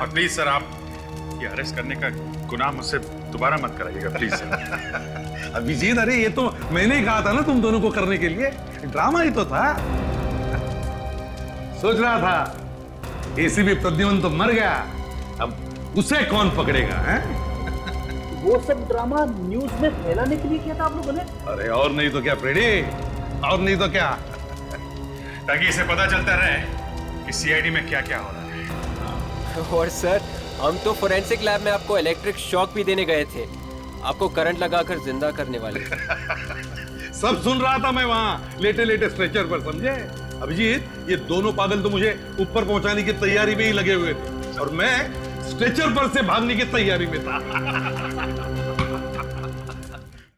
और प्लीज सर, आप ये अरेस्ट करने का गुनाह मुझसे दोबारा मत कराइएगा, प्लीज सर। अभिजीत, अरे ये तो मैंने ही कहा था ना तुम दोनों को करने के लिए, ड्रामा ही तो था। सोच रहा था एसीपी प्रद्युमन तो मर गया, अब उसे कौन पकड़ेगा है? वो सब ड्रामा न्यूज में फैलाने के लिए किया था आप लोगों ने? अरे और नहीं तो क्या फ्रेडी, और नहीं तो क्या, ताकि इसे पता चलता रहे कि सीआईडी में क्या क्या हो रहा है। और सर, हम तो फोरेंसिक लैब में आपको इलेक्ट्रिक शॉक भी देने गए थे, आपको करंट लगाकर जिंदा करने वाले। सब सुन रहा था मैं वहां लेटे लेटे स्ट्रेचर पर, समझे? अभिजीत, ये दोनों पागल तो मुझे ऊपर पहुंचाने की तैयारी में ही लगे हुए थे और मैं स्ट्रेचर पर से भागने की तैयारी में था।